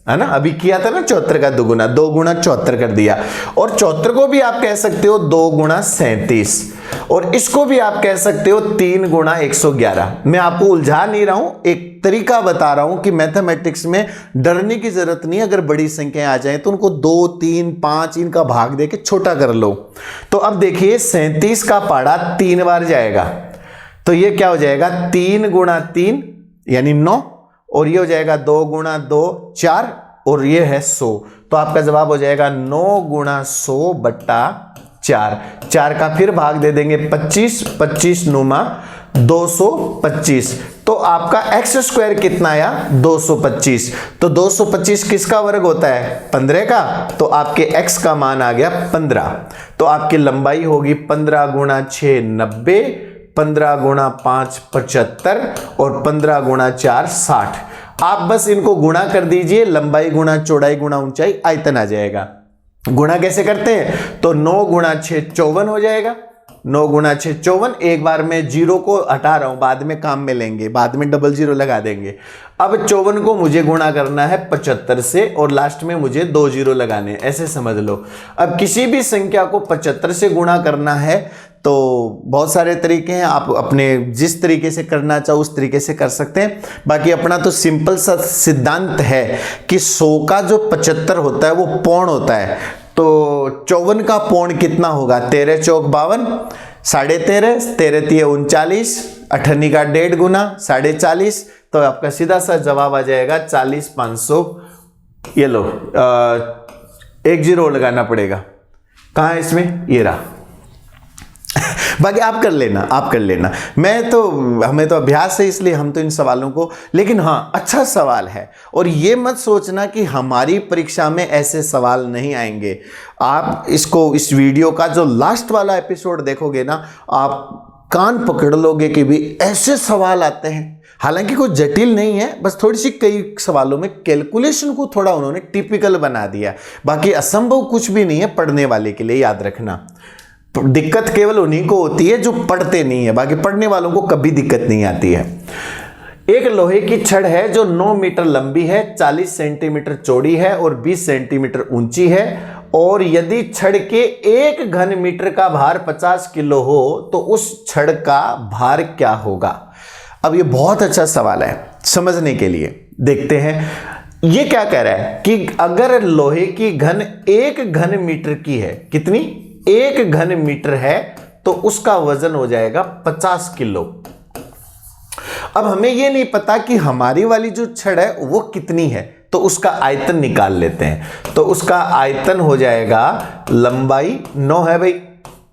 है ना। अभी किया था ना 74 का दुगुना, 2 गुणा 74 कर दिया। और 74 को भी आप कह सकते हो 2 गुणा 37, और इसको भी आप कह सकते हो 3 गुणा 111। मैं आपको उलझा नहीं रहा हूं, एक तरीका बता रहा हूं कि मैथमेटिक्स में डरने की जरूरत नहीं। अगर बड़ी संख्याएं आ जाए तो उनको 2 3 5 इनका भाग देके छोटा कर लो। तो अब देखिए 37 का पाड़ा 3 बार जाएगा, तो ये क्या हो जाएगा, 3 गुणा 3 यानी 9, और ये हो जाएगा 2 गुणा 2 4, और ये है 100। तो आपका जवाब हो जाएगा 9 गुणा 100 बट्टा 4। 4 का फिर भाग दे देंगे 25, 25 नुमा 225। तो आपका x स्क्वायर कितना आया, 225। तो 225 किसका वर्ग होता है, 15 का। तो आपके x का मान आ गया 15। तो आपकी लंबाई होगी 15 गुणा 6 90, 15 गुणा 5 75, और 15 गुणा 4 60। आप बस इनको गुणा कर दीजिए, लंबाई गुणा चौड़ाई गुणा ऊंचाई, आयतन आ जाएगा। गुणा कैसे करते हैं, तो 9 गुणा 6 54 हो जाएगा। 9 गुणा 6 54। एक बार मैं जीरो को हटा रहा हूं, बाद में काम में लेंगे, बाद में डबल जीरो लगा देंगे। अब 54 को मुझे गुणा करना है 75 से, और लास्ट में मुझे 2 जीरो लगाने, ऐसे समझ लो। अब किसी भी संख्या को 75 से गुणा करना है तो बहुत सारे तरीके हैं, आप अपने जिस तरीके से करना चाहो उस तरीके से कर सकते हैं। बाकी अपना तो सिंपल सा सिद्धांत है कि 100 का जो 75 होता है वो पौन होता है। तो 54 का पौन कितना होगा, 13 चौक 52, 13.5, 13 तिये 39, 18 का 1.5 गुना 40.5। तो आपका सीधा सा जवाब आ जाएगा 40,500। ये लो, 1 जीरो लगाना पड़ेगा, कहाँ है इसमें, ये रहा। बाकी आप कर लेना, आप कर लेना। हमें तो अभ्यास है, इसलिए हम तो इन सवालों को, लेकिन हाँ अच्छा सवाल है। और ये मत सोचना कि हमारी परीक्षा में ऐसे सवाल नहीं आएंगे। आप इस वीडियो का जो लास्ट वाला एपिसोड देखोगे ना, आप कान पकड़ लोगे कि भी ऐसे सवाल आते हैं। हालांकि कोई जटिल नहीं है, बस थोड़ी सी कई सवालों में कैलकुलेशन को थोड़ा उन्होंने टिपिकल बना दिया। बाकी असंभव कुछ भी नहीं है पढ़ने वाले के लिए, याद रखना। दिक्कत केवल उन्हीं को होती है जो पढ़ते नहीं है, बाकी पढ़ने वालों को कभी दिक्कत नहीं आती है। एक लोहे की छड़ है जो 9 मीटर लंबी है, 40 सेंटीमीटर चौड़ी है और 20 सेंटीमीटर ऊंची है, और यदि छड़ के 1 घन मीटर का भार 50 किलो हो तो उस छड़ का भार क्या होगा। अब ये बहुत अच्छा सवाल है समझने के लिए। देखते हैं ये क्या कह रहा है कि अगर लोहे की घन 1 घन मीटर की है, कितनी, 1 घन मीटर है, तो उसका वजन हो जाएगा 50 किलो। अब हमें यह नहीं पता कि हमारी वाली जो छड़ है वो कितनी है, तो उसका आयतन निकाल लेते हैं। तो उसका आयतन हो जाएगा, लंबाई 9 है भाई,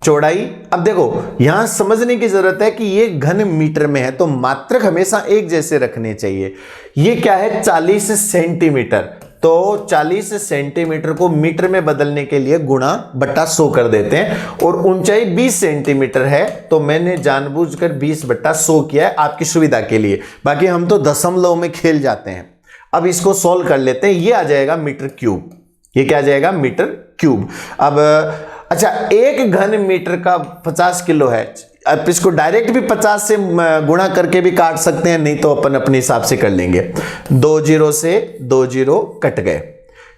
चौड़ाई, अब देखो यहां समझने की जरूरत है कि ये घन मीटर में है तो मात्रक हमेशा एक जैसे रखने चाहिए। ये क्या है, 40 सेंटीमीटर, तो 40 सेंटीमीटर को मीटर में बदलने के लिए गुणा बट्टा 100 कर देते हैं, और ऊंचाई 20 सेंटीमीटर है तो मैंने जानबूझकर 20 बट्टा 100 किया है आपकी सुविधा के लिए, बाकी हम तो दशमलव में खेल जाते हैं। अब इसको सॉल्व कर लेते हैं, ये आ जाएगा मीटर क्यूब। ये क्या आ जाएगा, मीटर क्यूब। अब अच्छा, 1 घन मीटर का 50 किलो है, अब इसको डायरेक्ट भी 50 से गुणा करके भी काट सकते हैं, नहीं तो अपन अपने हिसाब से कर लेंगे। 2 जीरो से 2 जीरो कट गए,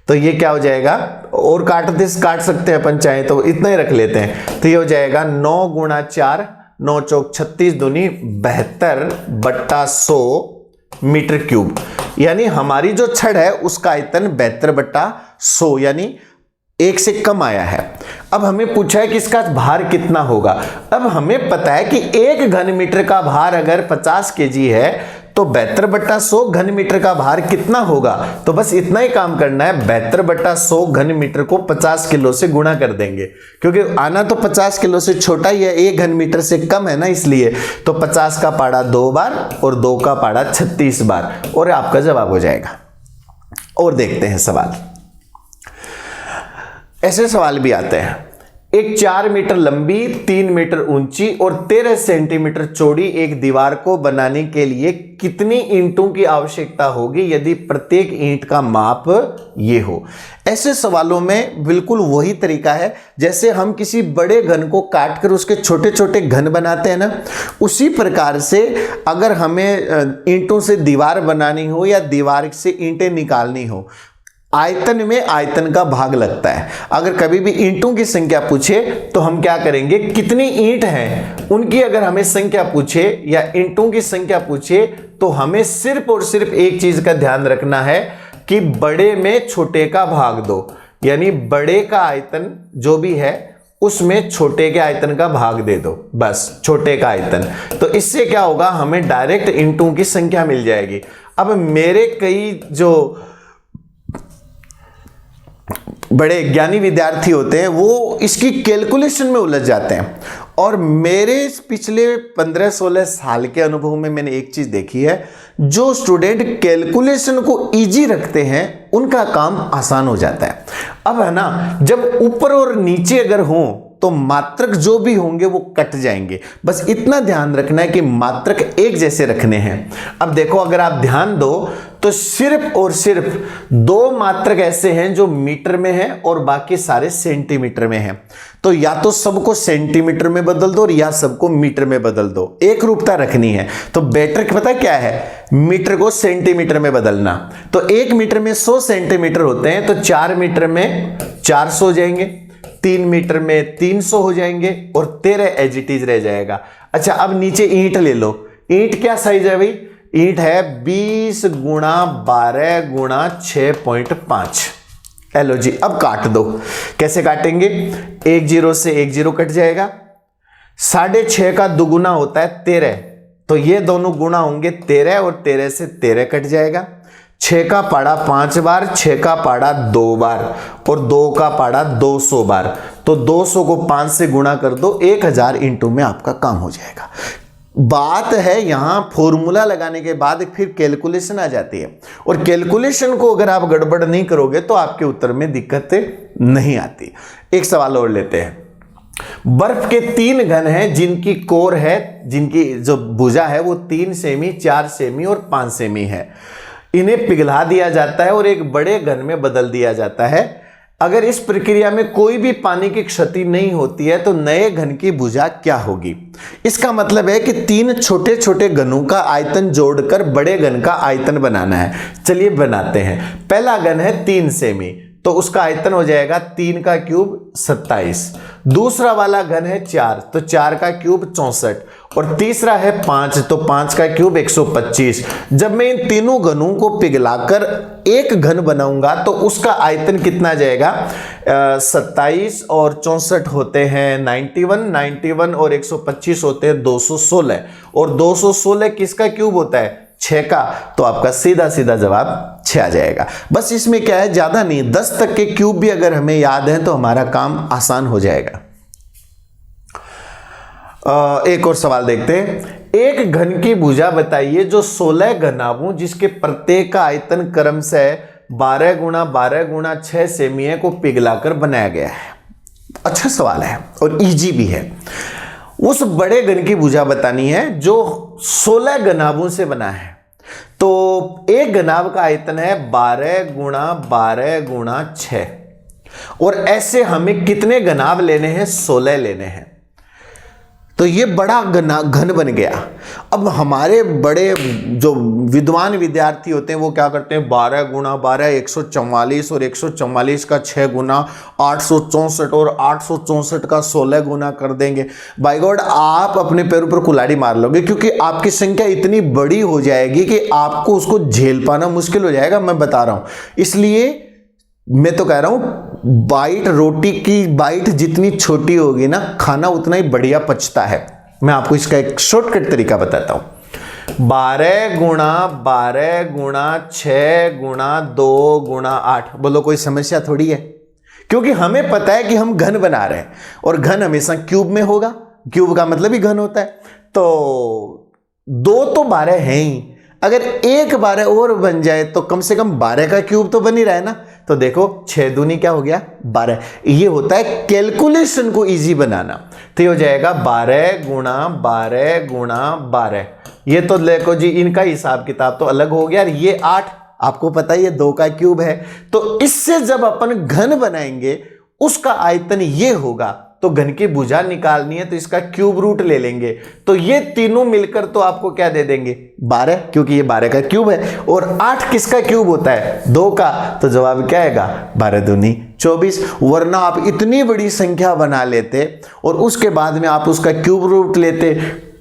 तो ये क्या हो जाएगा, और काट सकते हैं अपन चाहे तो इतना ही रख लेते हैं। तो ये हो जाएगा 9 गुणा 4, 9 चौक 36 दूनी 72 बट्टा 100 मीटर क्यूब। यानी हमारी जो छड़ है उसका आयतन 72 बट्टा 100 यानी 1 से कम आया है। अब हमें पूछा है कि इसका भार कितना होगा। अब हमें पता है कि 1 घन मीटर का भार अगर 50 केजी है तो 72 बट्टा 100 घन मीटर का भार कितना होगा। तो बस इतना ही काम करना है, 72 बट्टा 100 घन मीटर को 50 किलो से गुणा कर देंगे, क्योंकि आना तो 50 किलो से छोटा ही है, 1 घन मीटर से कम है ना, इसलिए। तो 50 का पाड़ा 2 बार और 2 का पाड़ा 36 बार, और आपका जवाब हो जाएगा। और देखते हैं सवाल, ऐसे सवाल भी आते हैं। एक 4 मीटर लंबी, 3 मीटर ऊंची और 13 सेंटीमीटर चौड़ी एक दीवार को बनाने के लिए कितनी ईंटों की आवश्यकता होगी यदि प्रत्येक ईंट का माप ये हो। ऐसे सवालों में बिल्कुल वही तरीका है जैसे हम किसी बड़े घन को काट कर उसके छोटे छोटे घन बनाते हैं ना, उसी प्रकार से अगर हमें ईंटों से दीवार बनानी हो या दीवार से ईंटें निकालनी हो, आयतन में आयतन का भाग लगता है। अगर कभी भी ईंटों की संख्या पूछे तो हम क्या करेंगे, कितनी ईंट हैं उनकी अगर हमें संख्या पूछे या ईंटों की संख्या पूछे तो हमें सिर्फ और सिर्फ एक चीज का ध्यान रखना है कि बड़े में छोटे का भाग दो, यानी बड़े का आयतन जो भी है उसमें छोटे के आयतन का भाग दे दो, बस छोटे का आयतन। तो इससे क्या होगा, हमें डायरेक्ट ईंटों की संख्या मिल जाएगी। अब मेरे कई जो बड़े ज्ञानी विद्यार्थी होते हैं वो इसकी कैलकुलेशन में उलझ जाते हैं, और मेरे पिछले 15-16 साल के अनुभव में मैंने एक चीज देखी है, जो स्टूडेंट कैलकुलेशन को इजी रखते हैं उनका काम आसान हो जाता है। अब है ना, जब ऊपर और नीचे अगर हो तो मात्रक जो भी होंगे वो कट जाएंगे, बस इतना ध्यान रखना है कि मात्रक एक जैसे रखने हैं। अब देखो, अगर आप ध्यान दो तो सिर्फ और सिर्फ 2 मात्रक ऐसे हैं जो मीटर में हैं और बाकी सारे सेंटीमीटर में हैं। तो या तो सबको सेंटीमीटर में बदल दो और या सबको मीटर में बदल दो, एक रूपता रखनी है। तो बेटर पता क्या है, मीटर को सेंटीमीटर में बदलना। तो 1 मीटर में 100 सेंटीमीटर होते हैं, तो 4 मीटर में 400 हो जाएंगे, 3 मीटर में 300 हो जाएंगे और 13 एज इट इज रह जाएगा। अच्छा, अब नीचे ईंट ले लो। ईंट क्या साइज है भाई, ईंट है 20 गुणा 12 गुणा 6.5। हेलो जी, अब काट दो। कैसे काटेंगे, 1 जीरो से 1 जीरो कट जाएगा, 6.5 का दुगुना होता है 13, तो ये दोनों गुणा होंगे 13 और 13 से 13 कट जाएगा। 6 का पाड़ा 5 बार, 6 का पाड़ा 2 बार और 2 का पाड़ा 200 बार। तो 200 को 5 से गुणा कर दो, 1000 इंटू में आपका काम हो जाएगा। बात है यहां फॉर्मूला लगाने के बाद फिर कैलकुलेशन आ जाती है, और कैलकुलेशन को अगर आप गड़बड़ नहीं करोगे तो आपके उत्तर में दिक्कतें नहीं आती। एक सवाल और लेते हैं। बर्फ के 3 घन हैं जिनकी कोर है, जिनकी जो भुजा है वो 3 सेमी, 4 सेमी और 5 सेमी है। इन्हें पिघला दिया जाता है और एक बड़े घन में बदल दिया जाता है। अगर इस प्रक्रिया में कोई भी पानी की क्षति नहीं होती है तो नए घन की भुजा क्या होगी? इसका मतलब है कि 3 छोटे छोटे घनों का आयतन जोड़कर बड़े घन का आयतन बनाना है। चलिए बनाते हैं। पहला घन है 3 सेमी, तो उसका आयतन हो जाएगा 3 का क्यूब 27। दूसरा वाला घन है 4, तो 4 का क्यूब 64। और तीसरा है 5, तो 5 का क्यूब 125। जब मैं इन तीनों घनों को पिघलाकर एक घन बनाऊंगा तो उसका आयतन कितना जाएगा? 27 और 64 होते हैं 91 और 125 होते हैं 216। और 216 किसका क्यूब होता है? 6 का। तो आपका सीधा सीधा जवाब 6 आ जाएगा। बस इसमें क्या है, ज्यादा नहीं, 10 तक के क्यूब भी अगर हमें याद है तो हमारा काम आसान हो जाएगा। एक और सवाल देखते हैं। एक घन की भुजा बताइए जो 16 घनाभों जिसके प्रत्येक का आयतन क्रमशः 12 गुणा 12 गुणा 6 सेमी को पिघलाकर बनाया गया है। अच्छा सवाल है और इजी भी है। उस बड़े घन की भुजा बतानी है जो 16 घनाभों से बना है। तो एक घनाभ का आयतन है 12 गुणा 12 गुणा 6, और ऐसे हमें कितने घनाभ लेने हैं? 16 लेने हैं। तो ये बड़ा घन बन गया। अब हमारे बड़े जो विद्वान विद्यार्थी होते हैं वो क्या करते हैं? 12 गुणा 12 144, और 144 का 6 गुना 864, और 864 का 16 गुना कर देंगे। बाय गॉड, आप अपने पैरों पर कुल्हाड़ी मार लोगे, क्योंकि आपकी संख्या इतनी बड़ी हो जाएगी कि आपको उसको झेल पाना मुश्किल हो जाएगा। मैं बता रहा हूं, इसलिए मैं तो कह रहा हूं बाइट, रोटी की बाइट जितनी छोटी होगी ना, खाना उतना ही बढ़िया पचता है। मैं आपको इसका एक शॉर्टकट तरीका बताता हूं। 12 गुणा 12 गुणा 6 गुणा 2 गुणा 8। बोलो कोई समस्या थोड़ी है, क्योंकि हमें पता है कि हम घन बना रहे हैं और घन हमेशा क्यूब में होगा। क्यूब का मतलब ही घन होता है। तो 2 तो 12 है ही, अगर एक 12 और बन जाए तो कम से कम 12 का क्यूब तो बन ही रहा है ना। तो देखो 6 दूनी क्या हो गया? 12। ये होता है कैलकुलेशन को इजी बनाना। तो ये हो जाएगा 12 गुणा 12 गुणा 12। ये तो देखो जी, इनका हिसाब किताब तो अलग हो गया। ये 8 आपको पता है ये 2 का क्यूब है। तो इससे जब अपन घन बनाएंगे उसका आयतन ये होगा। तो घन की भुजा निकालनी है तो इसका क्यूब रूट ले लेंगे। तो ये तीनों मिलकर तो आपको क्या दे देंगे? 12, क्योंकि ये 12 का क्यूब है। और 8 किसका क्यूब होता है? 2 का। तो जवाब क्या आएगा? 12 दूनी 24। वरना आप इतनी बड़ी संख्या बना लेते और उसके बाद में आप उसका क्यूब रूट लेते।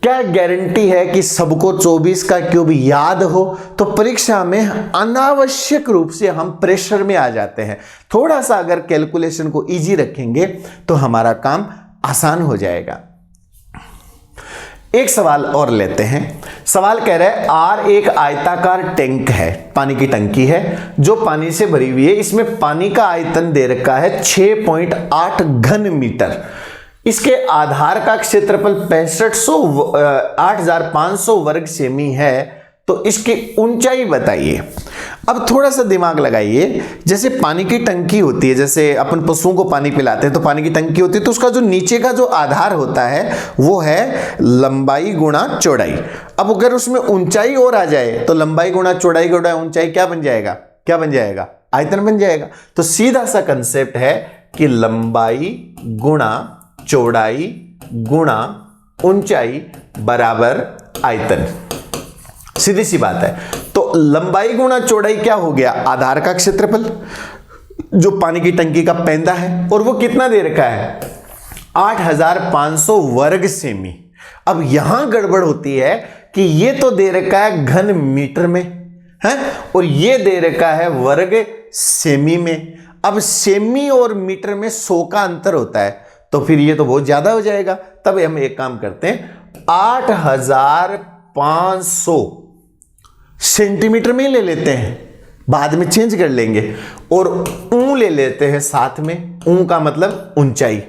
क्या गारंटी है कि सबको 24 का क्यूब याद हो? तो परीक्षा में अनावश्यक रूप से हम प्रेशर में आ जाते हैं। थोड़ा सा अगर कैलकुलेशन को इजी रखेंगे तो हमारा काम आसान हो जाएगा। एक सवाल और लेते हैं। सवाल कह रहा है आर एक आयताकार टैंक है, पानी की टंकी है जो पानी से भरी हुई है। इसमें पानी का आयतन दे रखा है 6.8 घन मीटर। इसके आधार का क्षेत्रफल 8500 वर्ग सेमी है। तो इसकी ऊंचाई बताइए। अब थोड़ा सा दिमाग लगाइए। जैसे पानी की टंकी होती है, जैसे अपन पशुओं को पानी पिलाते हैं तो पानी की टंकी होती है, तो उसका जो नीचे का जो आधार होता है वो है लंबाई गुणा चौड़ाई। अब अगर उसमें ऊंचाई और आ जाए तो लंबाई गुणा चौड़ाई गुणा ऊंचाई क्या बन जाएगा? क्या बन जाएगा? आयतन बन जाएगा। तो सीधा सा कंसेप्ट है कि लंबाई गुणा चौड़ाई गुणा ऊंचाई बराबर आयतन। सीधी सी बात है। तो लंबाई गुणा चौड़ाई क्या हो गया? आधार का क्षेत्रफल जो पानी की टंकी का पैंदा है, और वो कितना दे रखा है? 8500 वर्ग सेमी। अब यहां गड़बड़ होती है कि ये तो दे रखा है घन मीटर में है, और ये दे रखा है वर्ग सेमी में। अब सेमी और मीटर में 100 का अंतर होता है, तो फिर ये तो बहुत ज्यादा हो जाएगा। तब हम एक काम करते हैं, 8500 सेंटीमीटर में ले लेते हैं, बाद में चेंज कर लेंगे, और ऊ ले लेते हैं साथ में। ऊ का मतलब ऊंचाई,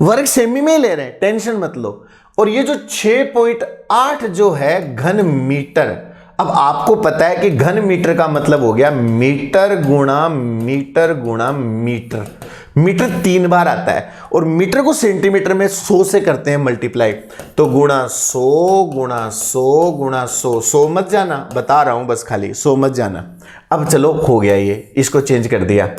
वर्ग सेमी में ले रहे हैं, टेंशन मत लो। और ये जो 6.8 जो है घन मीटर, अब आपको पता है कि घन मीटर का मतलब हो गया मीटर गुणा मीटर गुणा मीटर। मीटर 3 बार आता है और मीटर को सेंटीमीटर में 100 से करते हैं मल्टीप्लाई, तो गुणा 100 गुणा 100 गुणा 100, 100 मत जाना, बता रहा हूं बस, खाली 100 मत जाना। अब चलो हो गया, ये इसको चेंज कर दिया।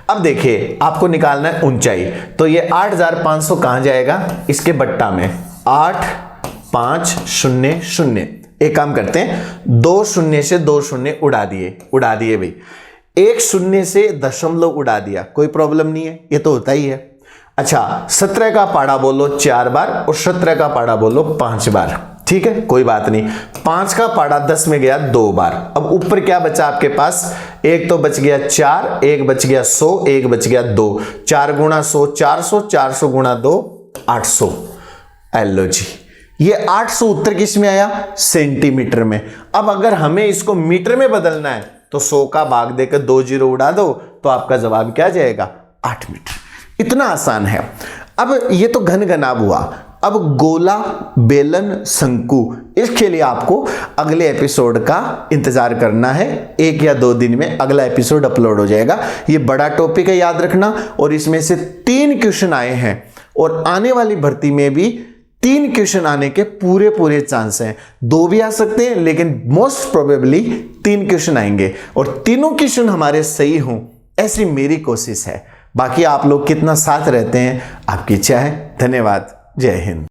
अब देखिए आपको निकालना है ऊंचाई, तो ये 8500 कहां जाएगा, इसके बट्टा में 8500। एक काम करते हैं, 2 शून्य से 2 शून्य उड़ा दिए भाई, 1 शून्य से दशमलव उड़ा दिया, कोई प्रॉब्लम नहीं है, ये तो होता ही है। अच्छा 17 का पाड़ा बोलो 4 बार और 17 का पाड़ा बोलो 5 बार, ठीक है कोई बात नहीं। 5 का पाड़ा 10 में गया 2 बार। अब ऊपर क्या बचा आपके पास, एक तो बच गया 4, एक बच गया 100, एक बच गया 2। 4 गुणा 100 400, 400 गुणा 2 800। लो जी, ये 800 उत्तर किस में आया, सेंटीमीटर में। अब अगर हमें इसको मीटर में बदलना है तो 100 का भाग देकर 2 जीरो उड़ा दो, तो आपका जवाब क्या जाएगा, 8 मीटर। इतना आसान है। अब ये तो घन घनाभ हुआ। अब गोला, बेलन, शंकु, इसके लिए आपको अगले एपिसोड का इंतजार करना है। 1 या 2 दिन में अगला एपिसोड अपलोड हो जाएगा। ये बड़ा टॉपिक है, याद रखना। और इसमें से 3 क्वेश्चन आए हैं और आने वाली भर्ती में भी 3 क्वेश्चन आने के पूरे चांस हैं। 2 भी आ सकते हैं, लेकिन मोस्ट प्रोबेबली 3 क्वेश्चन आएंगे और तीनों क्वेश्चन हमारे सही हों, ऐसी मेरी कोशिश है। बाकी आप लोग कितना साथ रहते हैं आपकी इच्छा है। धन्यवाद। जय हिंद।